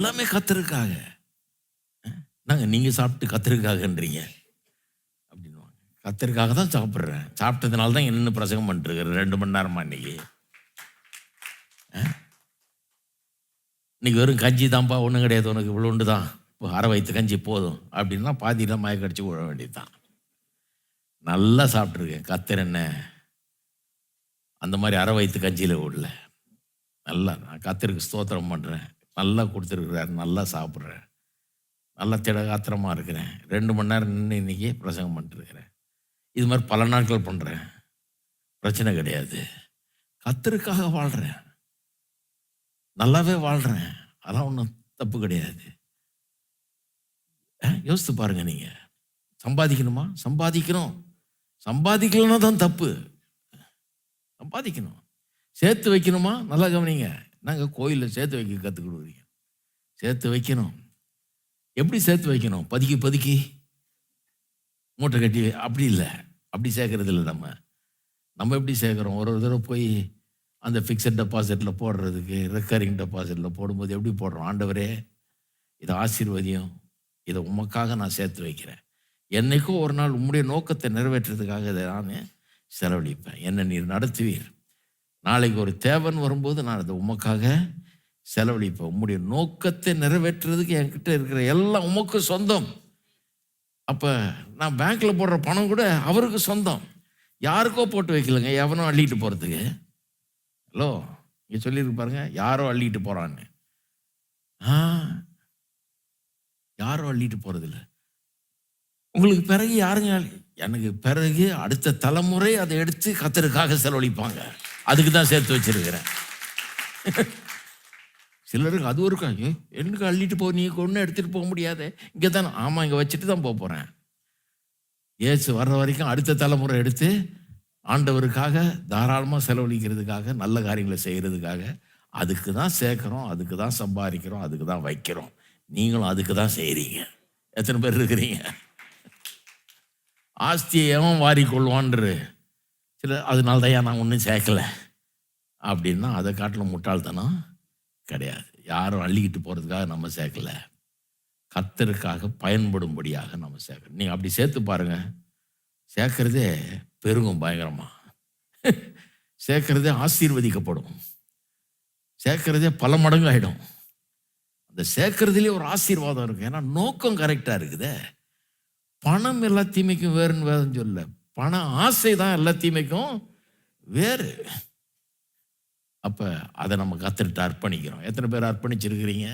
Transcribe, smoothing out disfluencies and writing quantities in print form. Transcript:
எல்லாமே கத்தருக்காக. நாங்கள் நீங்கள் சாப்பிட்டு கத்தருக்காகன்றீங்க அப்படின்வாங்க. கத்தருக்காக தான் சாப்பிட்றேன். சாப்பிட்டதுனால தான் என்ன பிரசங்கம் பண்ணிட்டுருக்கிறேன் 2 மணி நேரமா இன்னைக்கு. இன்னைக்கு வெறும் கஞ்சி தான்ப்பா, ஒன்றும் கிடையாது, உனக்கு இவ்வளோண்டு தான், இப்போ அரை வயிற்று கஞ்சி போதும் அப்படின்னா பாதியில் மயக்கடிச்சு விழ வேண்டியது தான். நல்லா சாப்பிட்ருக்கேன். கத்தர் என்ன அந்த மாதிரி அரை வயிற்று கஞ்சியில் விடல. நல்லா நான் கத்தருக்கு ஸ்தோத்திரம் பண்ணுறேன். நல்லா கொடுத்துருக்குறாரு, நல்லா சாப்பிட்றேன், நல்லா திடகாத்திரமாக இருக்கிறேன். 2 மணி நேரம் நின்று இன்றைக்கி பிரசங்கம் பண்ணிட்டுருக்கிறேன். இது மாதிரி பல நாட்கள் பண்ணுறேன், பிரச்சனை கிடையாது. கத்தருக்காக வாழ்கிறேன், நல்லாவே வாழ்கிறேன், அதெல்லாம் ஒன்றும் தப்பு கிடையாது. யோசித்து பாருங்கள். நீங்கள் சம்பாதிக்கணுமா? சம்பாதிக்கணும். சம்பாதிக்கலன்னா தான் தப்பு. சம்பாதிக்கணும். சேர்த்து வைக்கணுமா? நல்லா கவனிங்க. நாங்கள் கோயிலில் சேர்த்து வைக்க கற்றுக் கொடுக்குறீங்க. சேர்த்து வைக்கணும். எப்படி சேர்த்து வைக்கணும்? பதுக்கி பதுக்கி மூட்டை கட்டி அப்படி இல்லை, அப்படி சேர்க்கறது இல்லை. நம்ம எப்படி சேர்க்குறோம்? ஒரு தடவை போய் அந்த ஃபிக்ஸட் டெபாசிட்டில் போடுறதுக்கு ரெக்கரிங் டெபாசிட்டில் போடும்போது எப்படி போடுறோம்? ஆண்டவரே இதை ஆசீர்வதியும், இதை உமக்காக நான் சேர்த்து வைக்கிறேன், என்னைக்கும் ஒரு நாள் உம்முடைய நோக்கத்தை நிறைவேற்றுறதுக்காக இதை நான் செலவழிப்பேன், என்னை நீர் நடத்துவீர், நாளைக்கு ஒரு தேவன் வரும்போது நான் அதை உமக்காக செலவழிப்பேன், உம்முடைய நோக்கத்தை நிறைவேற்றுறதுக்கு என்கிட்ட இருக்கிற எல்லாம் உமக்கு சொந்தம். அப்போ நான் பேங்க்கில் போடுற பணம் கூட அவருக்கு சொந்தம், யாருக்கோ போட்டு வைக்கலங்க, எவனோ அள்ளிட்டு போகிறதுக்கு. ஹலோ, இங்கே சொல்லியிருக்கு பாருங்க, யாரோ அள்ளிட்டு போகிறான்னு. யாரோ அள்ளிட்டு போகிறதில்ல. உங்களுக்கு பிறகு யாருங்க? எனக்கு பிறகு அடுத்த தலைமுறை அதை எடுத்து கத்தருக்காக செலவழிப்பாங்க. அதுக்கு தான் சேர்த்து வச்சிருக்கிறேன். சிலருக்கு அது இருக்கும், எனக்கு அள்ளிட்டு போ, நீ ஒன்றும் எடுத்துகிட்டு போக முடியாது, இங்கே தானே. ஆமாம், இங்கே வச்சுட்டு தான் போக போகிறேன். ஏசு வர்ற வரைக்கும் அடுத்த தலைமுறை எடுத்து ஆண்டவருக்காக தாராளமாக செலவழிக்கிறதுக்காக, நல்ல காரியங்களை செய்கிறதுக்காக, அதுக்கு தான் சேர்க்குறோம், அதுக்கு தான் சம்பாதிக்கிறோம், அதுக்கு தான் வைக்கிறோம். நீங்களும் அதுக்கு தான் செய்கிறீங்க. எத்தனை பேர் இருக்கிறீங்க? ஆஸ்தியை எவன் வாரி கொள்வான்று சில, அதனால தான் நான் ஒன்றும் சேர்க்கலை அப்படின்னா அதை காட்டிலும் முட்டாள்தனம் கிடையாது. யாரும் அள்ளிக்கிட்டு போகிறதுக்காக நம்ம சேர்க்கலை, கர்த்தருக்காக பயன்படும்படியாக நம்ம சேர்க்கணும். நீங்கள் அப்படி சேர்த்து பாருங்கள், சேர்க்கறதே பெருகும் பயங்கரமாக, சேர்க்கறதே ஆசீர்வதிக்கப்படும், சேர்க்கறதே பல மடங்கு ஆகிடும். அந்த சேர்க்கறதுலேயே ஒரு ஆசீர்வாதம் இருக்கும். ஏன்னா நோக்கம் கரெக்டாக இருக்குதே. பணம் எல்லா தீமைக்கும் வேறுன்னு வேறுன்னு சொல்ல, பண ஆசை தான் எல்லா தீமைக்கும் வேறு. அப்போ அதை நம்ம கர்த்தர்கிட்ட அர்ப்பணிக்கிறோம். எத்தனை பேர் அர்ப்பணிச்சிருக்கிறீங்க?